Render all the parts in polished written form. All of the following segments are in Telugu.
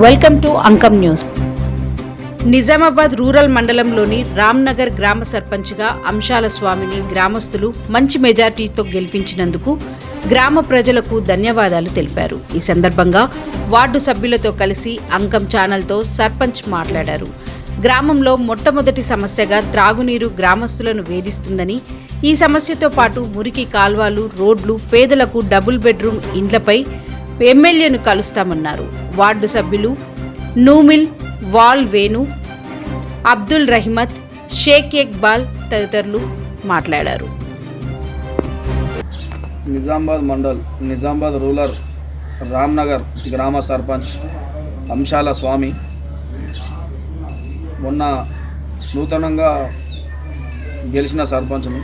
Welcome to Ankam news. Nizamabad rural మండలంలోని రామ్నగర్ గ్రామ సర్పంచ్గా అంశాల స్వామిని గ్రామస్తులు మంచి మెజార్టీతో గెలిపించినందుకు గ్రామ ప్రజలకు ధన్యవాదాలు తెలిపారు. ఈ సందర్భంగా వార్డు సభ్యులతో కలిసి అంకం ఛానల్తో సర్పంచ్ మాట్లాడారు. గ్రామంలో మొట్టమొదటి సమస్యగా త్రాగునీరు గ్రామస్తులను వేధిస్తుందని, ఈ సమస్యతో పాటు మురికి కాల్వలు, రోడ్లు, పేదలకు డబుల్ బెడ్రూమ్ ఇండ్లపై ఎమ్మెల్యేను కలుస్తామన్నారు. వార్డు సభ్యులు నూమిల్, వాల్ వేణు, అబ్దుల్ రహిమత్, షేక్ ఇక్బాల్ తదితరులు మాట్లాడారు. నిజామాబాద్ మండల్, నిజామాబాద్ రూరల్ రామ్నగర్ గ్రామ సర్పంచ్ అంశాల స్వామి మొన్న నూతనంగా గెలిచిన సర్పంచ్ను.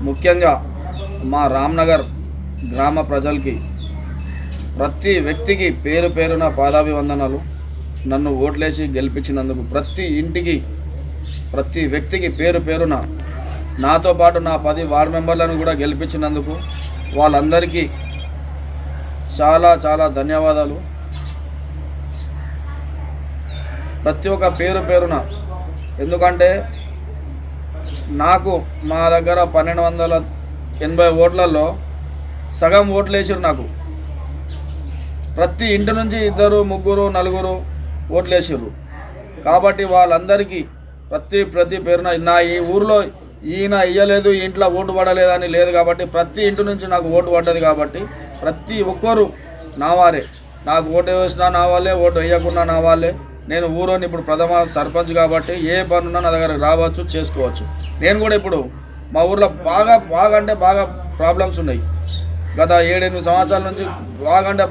ముఖ్యంగా మా రామ్నగర్ గ్రామ ప్రజలకి, ప్రతి వ్యక్తికి పేరు పేరున పాదాభివందనాలు. నన్ను ఓట్లేసి గెలిపించినందుకు ప్రతి ఇంటికి, ప్రతి వ్యక్తికి పేరు పేరున, నాతో పాటు నా 10 వార్డు మెంబర్లను కూడా గెలిపించినందుకు వాళ్ళందరికీ చాలా చాలా ధన్యవాదాలు. ప్రతి ఒక్క పేరు పేరున. ఎందుకంటే నాకు మా దగ్గర 1280 ఓట్లలో సగం ఓట్లు వేసారు. నాకు ప్రతి ఇంటి నుంచి 2, 3, 4 ఓట్లు వేసారు. కాబట్టి వాళ్ళందరికీ ప్రతి పేరున, నా ఈ ఊరిలో ఈయన ఇయ్యలేదు, ఈ ఇంట్లో ఓటు పడలేదని లేదు కాబట్టి ప్రతి ఇంటి నుంచి నాకు ఓటు పడ్డది. కాబట్టి ప్రతి ఒక్కరు నా వారే. నాకు ఓటు వేసినా నా వాళ్ళే, ఓటు వేయకుండా నా వాళ్ళే. నేను ఊరోని ఇప్పుడు ప్రథమ సర్పంచ్ కాబట్టి ఏ పనున్నా నా దగ్గర రావచ్చు, చేసుకోవచ్చు. నేను కూడా ఇప్పుడు మా ఊర్లో బాగా ప్రాబ్లమ్స్ ఉన్నాయి. గత 7-8 సంవత్సరాల నుంచి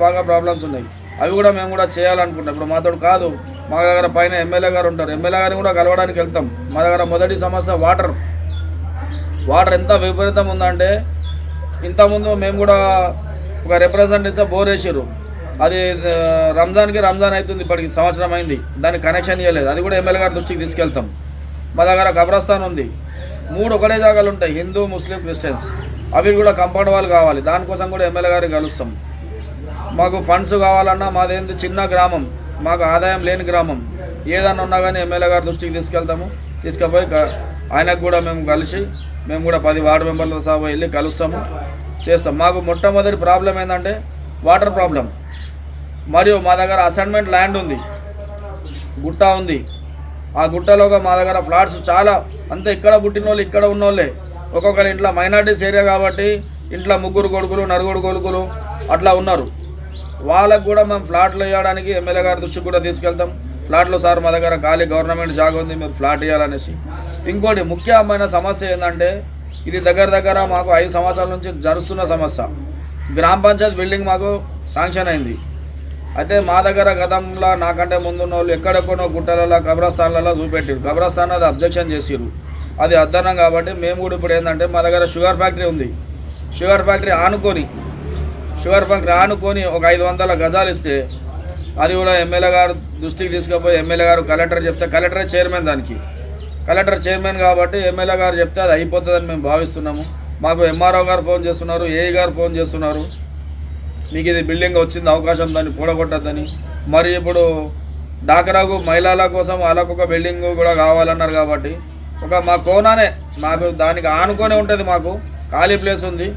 బాగా ప్రాబ్లమ్స్ ఉన్నాయి. అవి కూడా మేము కూడా చేయాలనుకుంటాం. ఇప్పుడు మాతో కాదు, మా దగ్గర పైన ఎమ్మెల్యే గారు ఉంటారు. ఎమ్మెల్యే గారిని కూడా కలవడానికి వెళ్తాం. మా దగ్గర మొదటి సమస్య వాటర్ ఎంత విపరీతం ఉందంటే, ఇంతకుముందు మేము కూడా ఒక రిప్రజెంటేటివ్ బోర్ వేసారు. అది రంజాన్ అవుతుంది, ఇప్పటికి సంవత్సరం అయింది. దానికి కనెక్షన్ ఇవ్వలేదు. అది కూడా ఎమ్మెల్యే గారి దృష్టికి తీసుకెళ్తాం. మా దగ్గర కబ్రస్థాన్ ఉంది. 3 ఒకటే జాగాలు ఉంటాయి, హిందూ, ముస్లిం, క్రిస్టియన్స్. అవి కూడా కంపౌండ్ వాళ్ళు కావాలి. దానికోసం కూడా ఎమ్మెల్యే గారిని కలుస్తాం. మాకు ఫండ్స్ కావాలన్నా, మాదేంది చిన్న గ్రామం, మాకు ఆదాయం లేని గ్రామం. ఏదన్నా ఉన్నా కానీ ఎమ్మెల్యే గారి దృష్టికి తీసుకెళ్తాము. తీసుకుపోయి ఆయనకు కూడా మేము కూడా 10 వార్డు మెంబర్లతో సహా వెళ్ళి కలుస్తాము, చేస్తాం. మాకు మొట్టమొదటి ప్రాబ్లం ఏంటంటే వాటర్ ప్రాబ్లం. మరియు మా దగ్గర అసైన్మెంట్ ల్యాండ్ ఉంది, గుట్ట ఉంది. ఆ గుట్టలోగా మా దగ్గర ఫ్లాట్స్ చాలా, అంతే ఇక్కడ పుట్టిన వాళ్ళు ఇక్కడ ఉన్నోళ్ళే. ఒక్కొక్కరి ఇంట్లో మైనార్టీస్ ఏరియా కాబట్టి ఇంట్లో 3 కొడుకులు, 4 కొడుకులు అట్లా ఉన్నారు. వాళ్ళకు కూడా మేము ఫ్లాట్లు ఇవ్వడానికి ఎమ్మెల్యే గారి దృష్టికి కూడా తీసుకెళ్తాం. ఫ్లాట్లు సార్ మా దగ్గర ఖాళీ గవర్నమెంట్ జాగా ఉంది, మీరు ఫ్లాట్ ఇవ్వాలనేసి. ఇంకోటి ముఖ్యమైన సమస్య ఏంటంటే, ఇది దగ్గర మాకు 5 సంవత్సరాల నుంచి జరుస్తున్న సమస్య. గ్రామ పంచాయతీ బిల్డింగ్ మాకు శాంక్షన్ అయింది. అయితే మా దగ్గర గతంలో నాకంటే ముందున్న వాళ్ళు ఎక్కడెక్కడో గుట్టలలో, కబ్రస్థాన్లలో చూపెట్టారు. కబ్రస్థాన్ అది అబ్జెక్షన్ చేసిరు. అది అద్దనం కాబట్టి మేము కూడా ఇప్పుడు ఏంటంటే, మా దగ్గర షుగర్ ఫ్యాక్టరీ ఉంది. షుగర్ ఫ్యాక్టరీ ఆనుకొని ఒక 500 గజాలు ఇస్తే, అది కూడా ఎమ్మెల్యే గారు దృష్టికి తీసుకుపోయి ఎమ్మెల్యే గారు కలెక్టర్ చెప్తే, కలెక్టరే చైర్మన్, దానికి కలెక్టర్ చైర్మన్ కాబట్టి ఎమ్మెల్యే గారు చెప్తే అది అయిపోతుందని మేము భావిస్తున్నాము. మాకు ఎంఆర్ఓ గారు ఫోన్ చేస్తున్నారు, ఏఈ గారు ఫోన్ చేస్తున్నారు, మీకు ఇది బిల్డింగ్ వచ్చింది, అవకాశం దాన్ని పూడగొట్టద్దని. మరి ఇప్పుడు డాకరాకు మహిళల కోసం వాళ్ళకు ఒక బిల్డింగ్ కూడా కావాలన్నారు. కాబట్టి మా కోనానే మాకు దానికి ఆనుకొని ఉంటుంది. మాకు ఖాళీ ప్లేస్ ఉంది.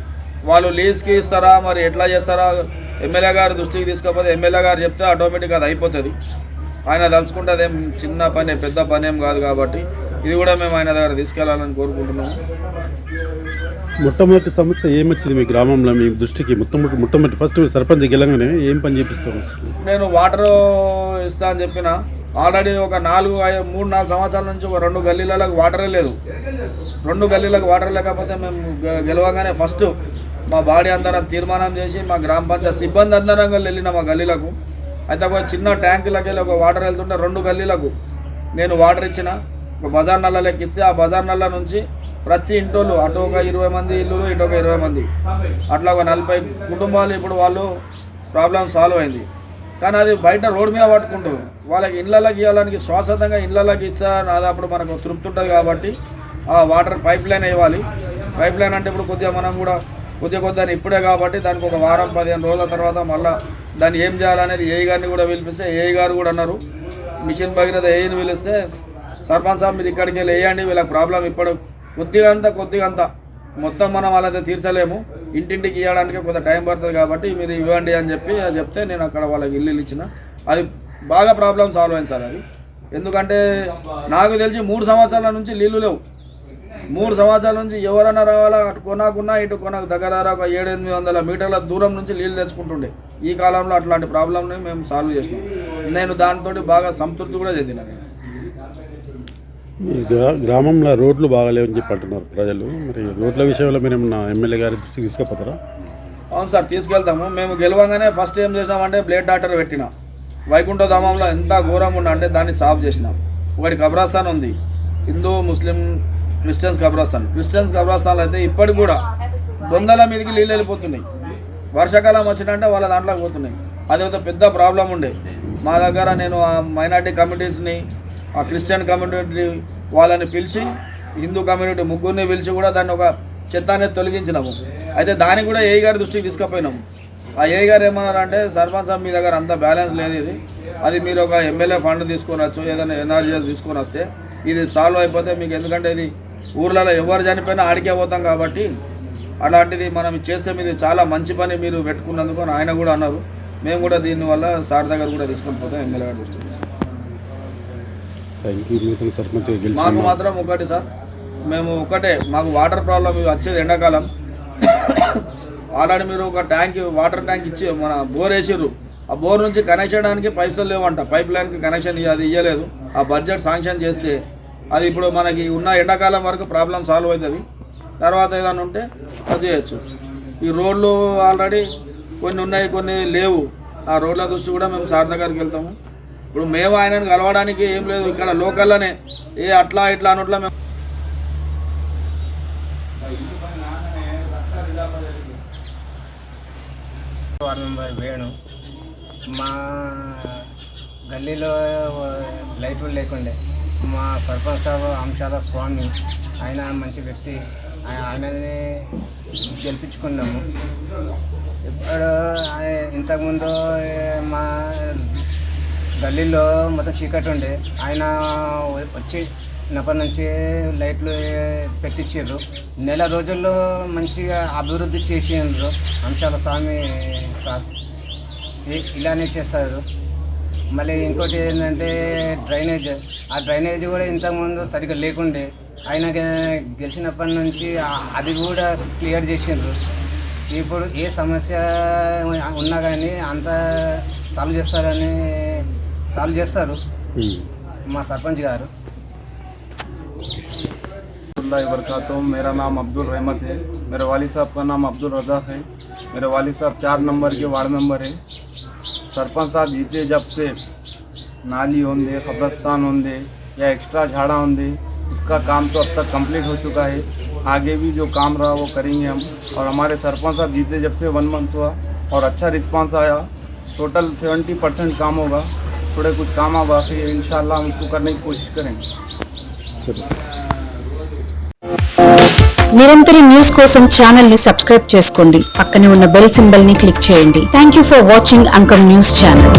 వాళ్ళు లీజ్కి ఇస్తారా, మరి ఎట్లా చేస్తారా, ఎమ్మెల్యే గారి దృష్టికి తీసుకపోతే ఎమ్మెల్యే గారు చెప్తే ఆటోమేటిక్గా అది అయిపోతుంది. ఆయన తలుచుకుంటే అదేం చిన్న పని, పెద్ద పని ఏం కాదు. కాబట్టి ఇది కూడా మేము ఆయన దగ్గర తీసుకెళ్లాలని కోరుకుంటున్నాము. మొట్టమొదటి సమస్య ఏమొచ్చింది మీ గ్రామంలో మీ దృష్టికి? మొట్టమొదటి ఫస్ట్ సర్పంచ్ గెలగానే ఏం పని చేపిస్తాను? నేను వాటర్ ఇస్తా అని చెప్పిన. ఆల్రెడీ ఒక 3-4 సంవత్సరాల నుంచి ఒక 2 గల్లీలకు వాటరే లేదు. 2 గల్లీలకు వాటర్ లేకపోతే మేము గెలవగానే ఫస్ట్ మా బాడీ అందరం తీర్మానం చేసి, మా గ్రామ పంచాయతీ సిబ్బంది అందరం వెళ్ళిన మా గల్లీలకు. అయితే ఒక చిన్న ట్యాంకులకి వెళ్ళి ఒక వాటర్ వెళ్తుంటే 2 గల్లీలకు నేను వాటర్ ఇచ్చిన. ఒక బజార్ నల్లలోకి ఇస్తే, ఆ బజార్ నల్ల నుంచి ప్రతి ఇంటోళ్ళు, అటు ఒక 20 మంది ఇల్లులు, ఇటు ఒక 20 మంది, అట్లా ఒక 40 కుటుంబాలు ఇప్పుడు వాళ్ళు ప్రాబ్లం సాల్వ్ అయింది. కానీ అది బయట రోడ్డు మీద పట్టుకుంటారు. వాళ్ళకి ఇళ్ళకి ఇవ్వడానికి శాశ్వతంగా ఇళ్ళకి ఇచ్చా అప్పుడు మనకు తృప్తి ఉంటుంది. కాబట్టి ఆ వాటర్ పైప్ లైన్ ఇవ్వాలి. పైప్ లైన్ అంటే ఇప్పుడు కొద్దిగా మనం కూడా కొద్దిగా ఇప్పుడే కాబట్టి దానికి ఒక వారం 15 రోజుల తర్వాత మళ్ళీ దాన్ని ఏం చేయాలనేది ఏఈ గారిని కూడా పిలిపిస్తే ఏఈ గారు కూడా అన్నారు, మిషన్ భగీరథ ఏఈని పిలిస్తే సర్పంచ్ సాబ్ మీరు ఇక్కడికి వెళ్ళి వేయండి, వీళ్ళకి ప్రాబ్లం ఇప్పుడు కొద్దిగా అంత మొత్తం మనం వాళ్ళైతే తీర్చలేము, ఇంటింటికి ఇవ్వడానికి కొంత టైం పడుతుంది కాబట్టి మీరు ఇవ్వండి అని చెప్తే నేను అక్కడ వాళ్ళకి ఇల్లు ఇచ్చిన. అది బాగా ప్రాబ్లం సాల్వ్ అయింది సార్. అది ఎందుకంటే నాకు తెలిసి 3 సంవత్సరాల నుంచి నీళ్ళు లేవు. 3 సంవత్సరాల నుంచి ఎవరైనా రావాలా, అటు కొనాకున్నా ఇటు కొనకు దగ్గర ఒక 700-800 మీటర్ల దూరం నుంచి నీళ్ళు తెచ్చుకుంటుండే. ఈ కాలంలో అట్లాంటి ప్రాబ్లమ్ని మేము సాల్వ్ చేసినాం. నేను దాంతో బాగా సంతృప్తి కూడా చెందిన. గ్రామంలో రోడ్లు బాగాలేవని చెప్పి అంటున్నారు ప్రజలు. మరి రోడ్ల విషయంలో మీరు ఏమన్నా ఎమ్మెల్యే గారి దృష్టికి తీసుకుపోతారా? అవును సార్, తీసుకెళ్తాము. మేము గెలవంగానే ఫస్ట్ ఏం చేసినామంటే బ్లేడ్ డాక్టర్ పెట్టిన. వైకుంఠ ధామంలో ఎంత ఘోరం ఉండంటే దాన్ని సాల్వ్ చేసినాం. ఒకటి కబ్రాస్థాన్ ఉంది, హిందూ ముస్లిం క్రిస్టియన్స్ కబ్రాస్థాన్లో అయితే ఇప్పటికి కూడా బొందల మీదకి నీళ్ళు వెళ్ళిపోతున్నాయి. వర్షాకాలం వచ్చినంటే వాళ్ళ దాంట్లోకి పోతున్నాయి. అది ఒక పెద్ద ప్రాబ్లం ఉండే మా దగ్గర. నేను ఆ మైనార్టీ కమ్యూనిటీస్ని, ఆ క్రిస్టియన్ కమ్యూనిటీ వాళ్ళని పిలిచి, హిందూ కమ్యూనిటీ ముగ్గురిని పిలిచి కూడా దాన్ని ఒక చెత్త అనేది తొలగించినాము. అయితే దాన్ని కూడా ఏఈ గారి దృష్టికి తీసుకుపోయినాము. ఆ ఏఈ గారు ఏమన్నారంటే, సర్పంచ్ సాబ్ మీ దగ్గర అంత బ్యాలెన్స్ లేదు, అది మీరు ఒక ఎమ్మెల్యే ఫండ్ తీసుకొని వచ్చు, ఏదైనా ఎన్ఆర్జీఎస్ తీసుకొని వస్తే ఇది సాల్వ్ అయిపోతే మీకు, ఎందుకంటే ఇది ఊర్లలో ఎవరు చనిపోయినా ఆడికే పోతాం కాబట్టి అలాంటిది మనం చేస్తే మీది చాలా మంచి పని మీరు పెట్టుకున్నందుకు అని ఆయన కూడా అన్నారు. మేము కూడా దీనివల్ల సార్ దగ్గర కూడా తీసుకొని పోతాం ఎమ్మెల్యే గారి దృష్టికి. మాకు మాత్రం ఒకటి సార్, మేము ఒకటే, మాకు వాటర్ ప్రాబ్లం వచ్చేది ఎండాకాలం. ఆల్రెడీ మీరు ఒక వాటర్ ట్యాంక్ ఇచ్చి మన బోర్ వేసిర్రు. ఆ బోర్ నుంచి కనెక్షన్ చేయడానికి పైసలు లేవంట, పైప్ లైన్కి కనెక్షన్ అది ఇవ్వలేదు. ఆ బడ్జెట్ శాంక్షన్ చేస్తే అది ఇప్పుడు మనకి ఉన్న ఎండాకాలం వరకు ప్రాబ్లం సాల్వ్ అవుతుంది. తర్వాత ఏదైనా ఉంటే అది చేయొచ్చు. ఈ రోడ్లు ఆల్రెడీ కొన్ని ఉన్నాయి, కొన్ని లేవు. ఆ రోడ్ల దృష్టి కూడా మేము సార్ దగ్గరికి వెళ్తాము. ఇప్పుడు మేము ఆయనను కలవడానికి ఏం లేదు, ఇక్కడ లోకల్లోనే అట్లా ఇట్లా అనట్లా మేము వార్డు మెంబర్ వేణు. మా గల్లీలో లైట్లు లేకుండే. మా సర్పంచ్ సాబ్ అంశాల స్వామి, ఆయన మంచి వ్యక్తి, ఆయనని గెలిపించుకున్నాము. ఇప్పుడు ఇంతకుముందు మా గల్లీలో మొత్తం చీకటి ఉండే, ఆయన వచ్చినప్పటి నుంచి లైట్లు పెట్టించారు. నెల రోజుల్లో మంచిగా అభివృద్ధి చేసిండ్రు అంశాల స్వామి సార్. ఇలానే చేస్తారు. మళ్ళీ ఇంకోటి ఏంటంటే ఆ డ్రైనేజ్ కూడా ఇంతకుముందు సరిగ్గా లేకుండే, ఆయన గెలిచినప్పటి నుంచి అది కూడా క్లియర్ చేసిండ్రు. ఇప్పుడు ఏ సమస్య ఉన్నా కానీ అంత సాల్వ్ చేస్తారు మా సర్పంచ్ గారు. मेरा नाम अब्दुल रहमत है। मेरे वालिद साहब का नाम अब्दुल रज़ाक है। मेरे वालिद साहब 4 नंबर के वार्ड मेंबर है। सरपंच साहब जीते जब से नाली होंगे, कब्रस्तान होंगे या एक्स्ट्रा झाड़ा होंगे, उसका काम तो अब तक कंप्लीट हो चुका है। आगे भी जो काम रहा वो करेंगे हम। और हमारे सरपंच साहब जीते जब से 1 मंथ हुआ और अच्छा रिस्पांस आया। टोटल 70% काम होगा, थोड़े कुछ काम आ बाकी है, इंशाल्लाह हम उसको करने की कोशिश करेंगे। నిరంతర న్యూస్ కోసం ఛానల్ ని సబ్స్క్రైబ్ చేసుకోండి. పక్కనే ఉన్న బెల్ సింబల్ ని క్లిక్ చేయండి. Thank you for watching Ankam news channel.